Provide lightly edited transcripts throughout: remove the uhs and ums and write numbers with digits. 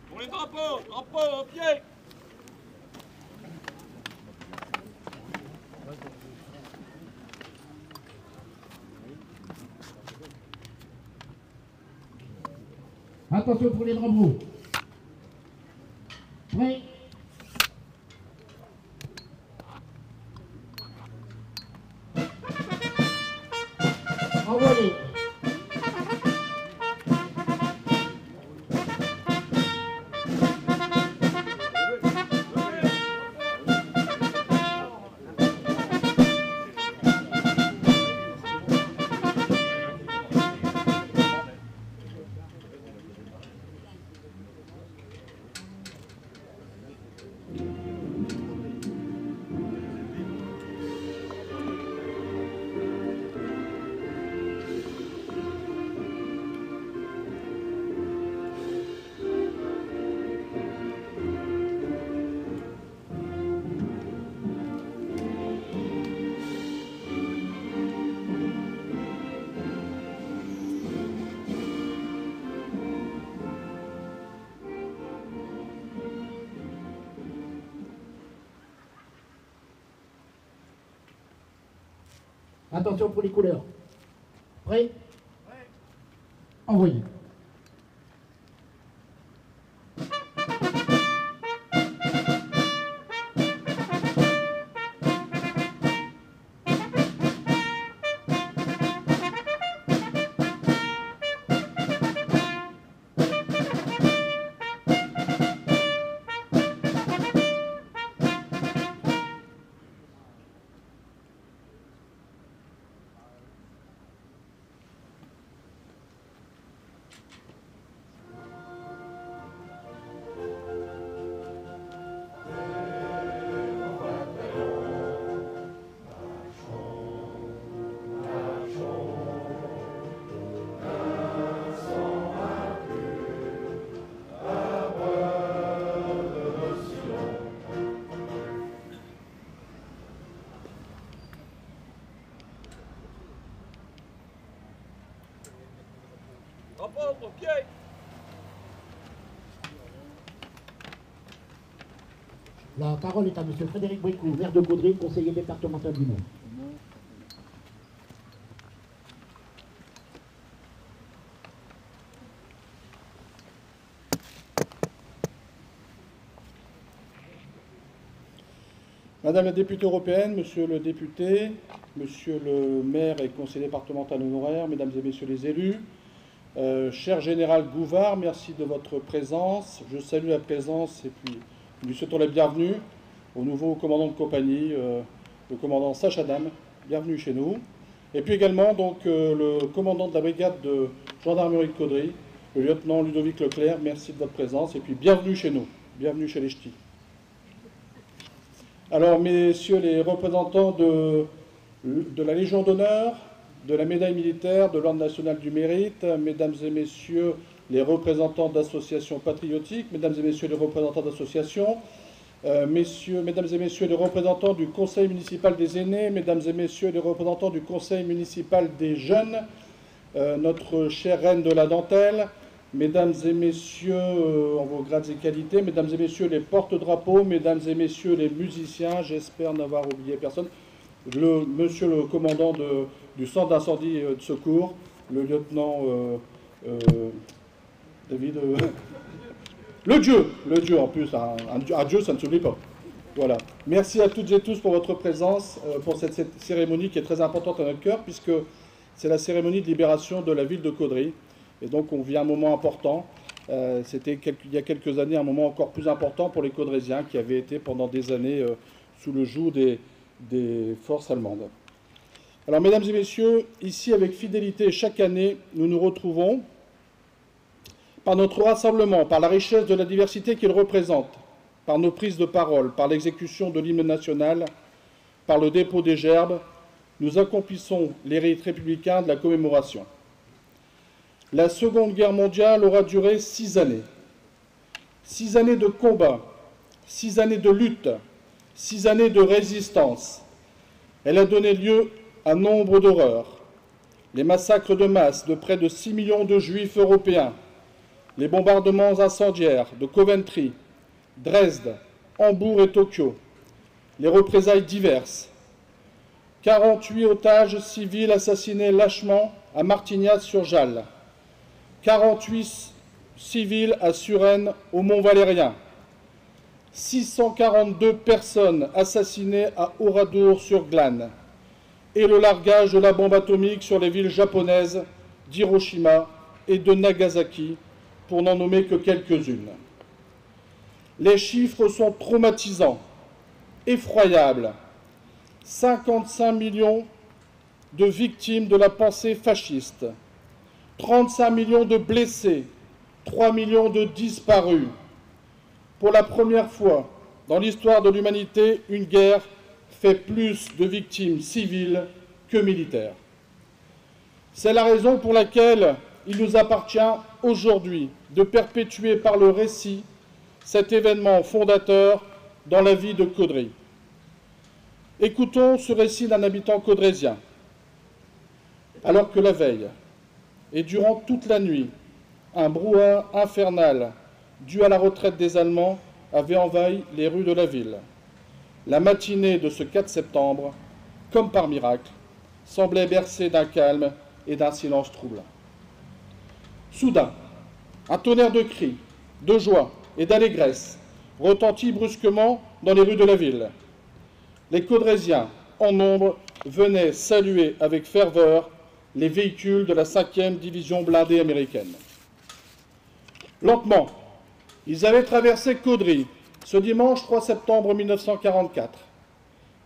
Pour les drapeaux, drapeaux au pied. Attention pour les drapeaux. Prêt. Envoyez. Attention pour les couleurs. Prêt? Envoyez. Drapeau au pied. La parole est à M. Frédéric Bricout, maire de Caudry, conseiller départemental du Nord. Madame la députée européenne, monsieur le député, monsieur le maire et conseiller départemental honoraire, mesdames et messieurs les élus, cher général Gouvard, merci de votre présence. Je salue la présence et puis nous souhaitons la bienvenue au nouveau commandant de compagnie, le commandant Sacha Dam. Bienvenue chez nous. Et puis également donc, le commandant de la brigade de gendarmerie de Caudry, le lieutenant Ludovic Leclerc. Merci de votre présence et puis bienvenue chez nous. Bienvenue chez les Ch'tis. Alors, messieurs les représentants de la Légion d'honneur, de la médaille militaire, de l'Ordre national du mérite, mesdames et messieurs les représentants d'associations patriotiques, mesdames et messieurs les représentants d'associations, mesdames et messieurs les représentants du Conseil municipal des aînés, mesdames et messieurs les représentants du Conseil municipal des jeunes, notre chère reine de la dentelle, mesdames et messieurs, en vos grades et qualités, mesdames et messieurs les porte-drapeaux, mesdames et messieurs les musiciens, j'espère n'avoir oublié personne, monsieur le commandant du centre d'incendie et de secours, le lieutenant David, le Dieu en plus, un Dieu ça ne s'oublie pas. Voilà. Merci à toutes et tous pour votre présence, pour cette cérémonie qui est très importante à notre cœur, puisque c'est la cérémonie de libération de la ville de Caudry. Et donc on vit un moment important. C'était il y a quelques années un moment encore plus important pour les Caudrésiens qui avaient été pendant des années sous le joug des forces allemandes. Alors mesdames et messieurs, ici avec fidélité chaque année, nous nous retrouvons par notre rassemblement, par la richesse de la diversité qu'il représente, par nos prises de parole, par l'exécution de l'hymne national, par le dépôt des gerbes, nous accomplissons les rites républicains de la commémoration. La Seconde Guerre mondiale aura duré 6 années. 6 années de combat, 6 années de lutte, 6 années de résistance. Elle a donné lieu à nombre d'horreurs. Les massacres de masse de près de 6 millions de juifs européens, les bombardements incendiaires de Coventry, Dresde, Hambourg et Tokyo, les représailles diverses, 48 otages civils assassinés lâchement à Martignac-sur-Jalles, 48 civils à Suresnes au Mont-Valérien, 642 personnes assassinées à Oradour-sur-Glane et le largage de la bombe atomique sur les villes japonaises d'Hiroshima et de Nagasaki, pour n'en nommer que quelques-unes. Les chiffres sont traumatisants, effroyables. 55 millions de victimes de la pensée fasciste, 35 millions de blessés, 3 millions de disparus. Pour la première fois dans l'histoire de l'humanité, une guerre fait plus de victimes civiles que militaires. C'est la raison pour laquelle il nous appartient aujourd'hui de perpétuer par le récit cet événement fondateur dans la vie de Caudry. Écoutons ce récit d'un habitant caudrésien. Alors que la veille, et durant toute la nuit, un brouhaha infernal dû à la retraite des Allemands avait envahi les rues de la ville. La matinée de ce 4 septembre, comme par miracle, semblait bercée d'un calme et d'un silence troublant. Soudain, un tonnerre de cris, de joie et d'allégresse retentit brusquement dans les rues de la ville. Les Caudrésiens, en nombre, venaient saluer avec ferveur les véhicules de la 5e division blindée américaine. Lentement, ils avaient traversé Caudry ce dimanche 3 septembre 1944,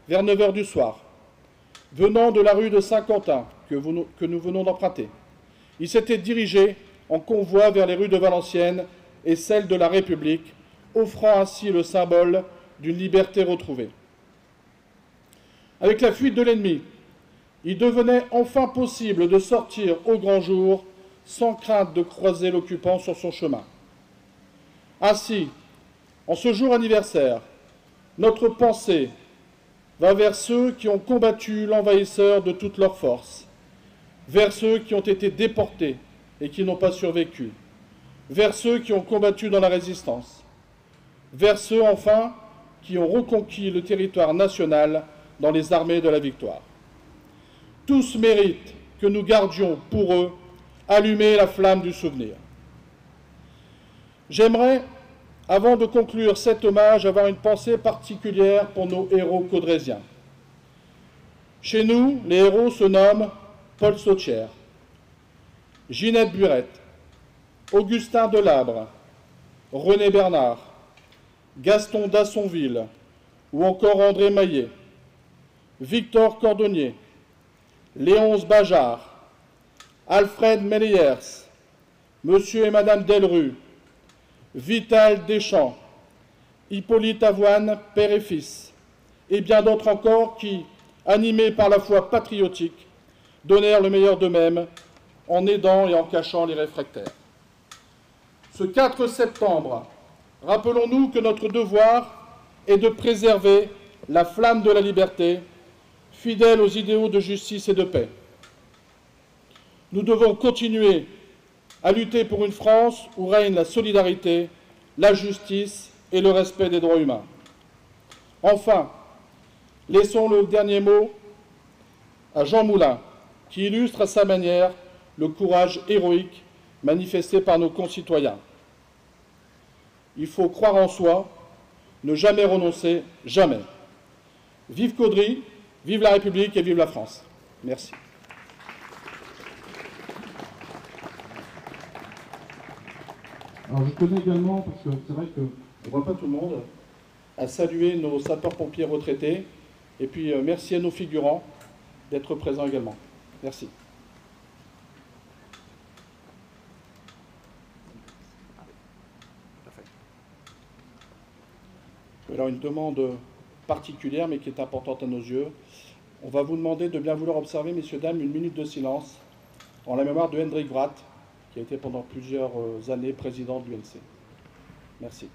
vers 9 h du soir, venant de la rue de Saint-Quentin que nous venons d'emprunter. Ils s'étaient dirigés en convoi vers les rues de Valenciennes et celles de la République, offrant ainsi le symbole d'une liberté retrouvée. Avec la fuite de l'ennemi, il devenait enfin possible de sortir au grand jour sans crainte de croiser l'occupant sur son chemin. Ainsi, en ce jour anniversaire, notre pensée va vers ceux qui ont combattu l'envahisseur de toutes leurs forces, vers ceux qui ont été déportés et qui n'ont pas survécu, vers ceux qui ont combattu dans la résistance, vers ceux enfin qui ont reconquis le territoire national dans les armées de la victoire. Tous méritent que nous gardions pour eux allumer la flamme du souvenir. J'aimerais, avant de conclure cet hommage, avoir une pensée particulière pour nos héros caudrésiens. Chez nous, les héros se nomment Paul Sautière, Ginette Burette, Augustin Delabre, René Bernard, Gaston Dassonville ou encore André Maillet, Victor Cordonnier, Léonce Bajard, Alfred Meliers, Monsieur et Madame Delrue, Vital Deschamps, Hippolyte Avoine, père et fils, et bien d'autres encore qui, animés par la foi patriotique, donnèrent le meilleur d'eux-mêmes en aidant et en cachant les réfractaires. Ce 4 septembre, rappelons-nous que notre devoir est de préserver la flamme de la liberté, fidèle aux idéaux de justice et de paix. Nous devons continuer à lutter pour une France où règne la solidarité, la justice et le respect des droits humains. Enfin, laissons le dernier mot à Jean Moulin, qui illustre à sa manière le courage héroïque manifesté par nos concitoyens. Il faut croire en soi, ne jamais renoncer, jamais. Vive Caudry, vive la République et vive la France. Merci. Alors je tenais également, parce que c'est vrai qu'on ne voit pas tout le monde, À saluer nos sapeurs-pompiers retraités et puis merci à nos figurants d'être présents également. Merci. Alors une demande particulière mais qui est importante à nos yeux. On va vous demander de bien vouloir observer, messieurs, dames, une minute de silence en la mémoire de Hendrik Bratt, qui a été pendant plusieurs années président de l'UNC. Merci.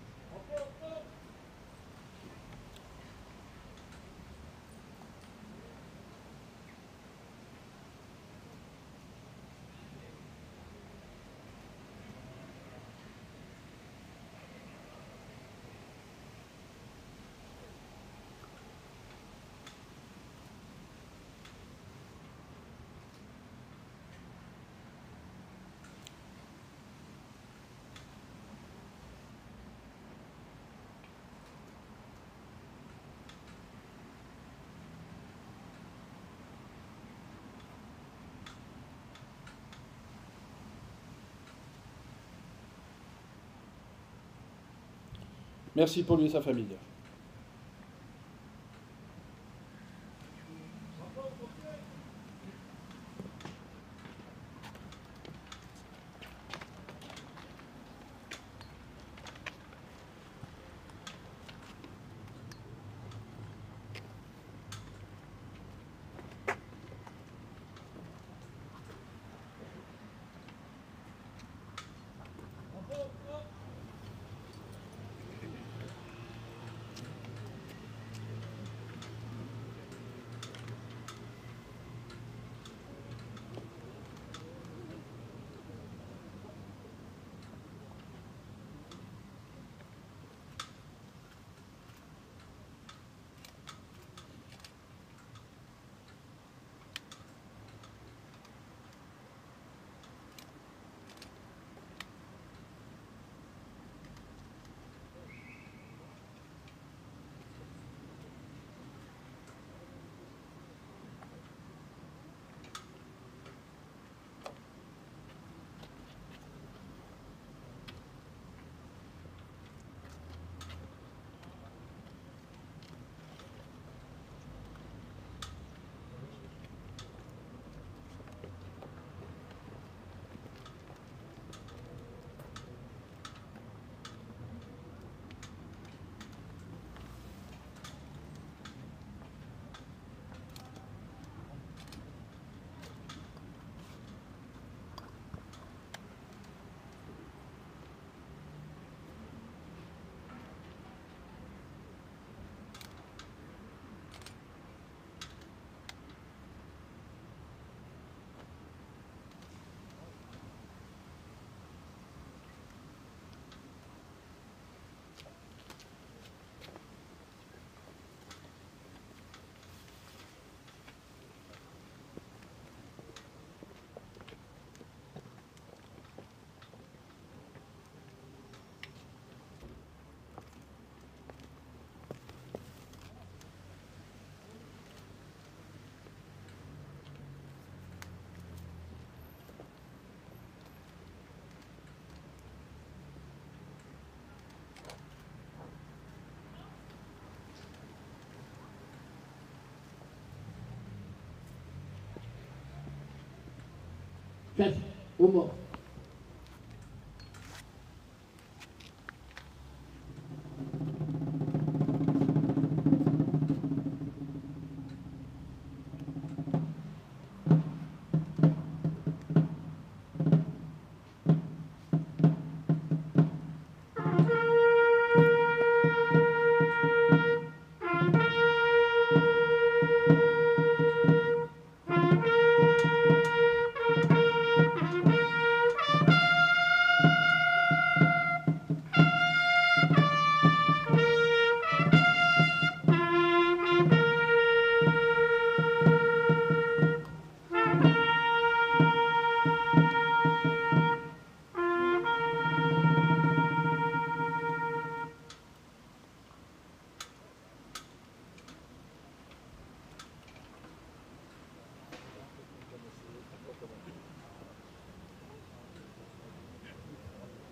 Merci pour lui et sa famille. Chef, au mort.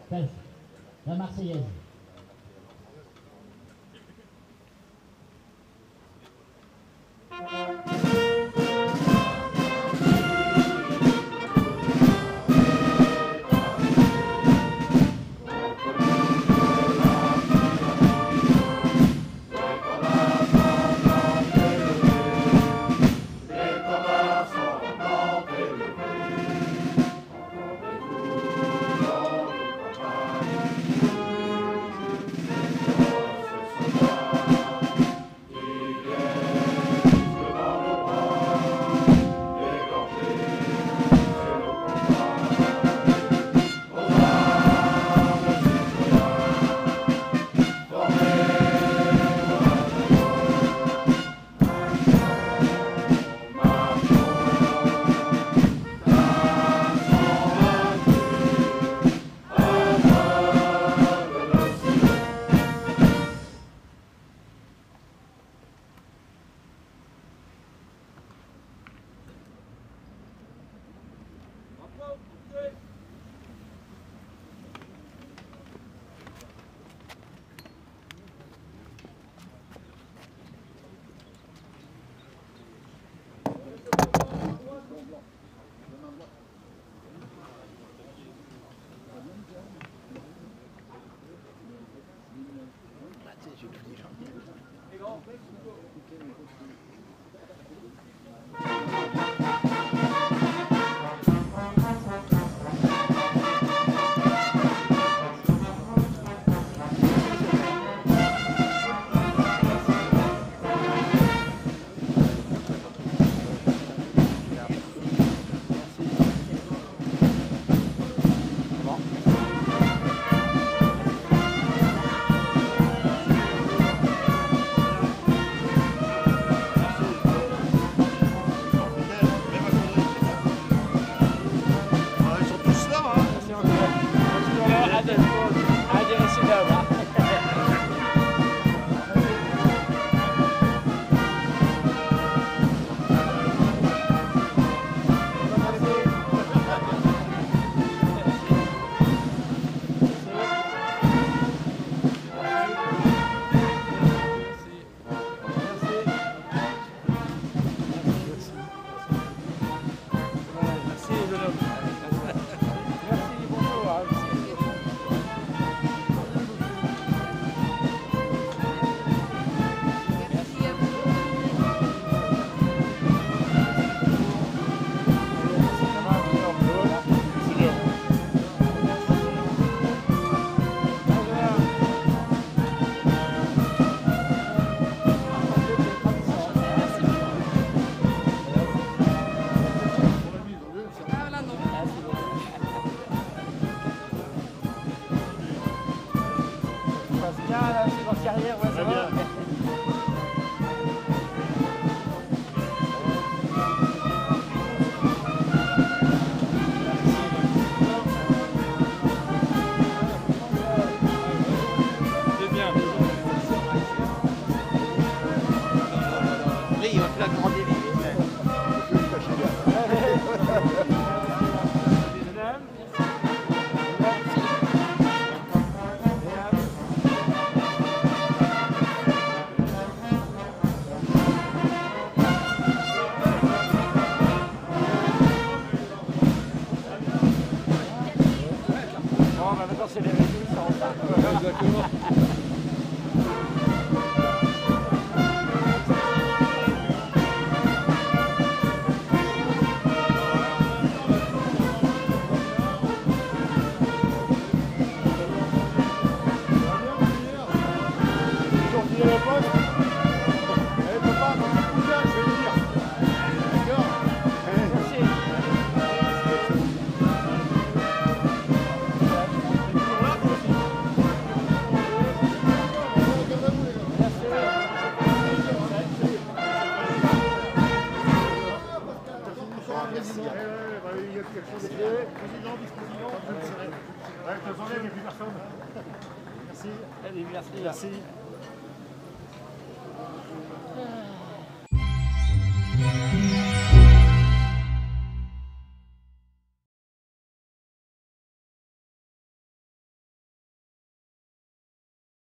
Chef, la Marseillaise. Merci.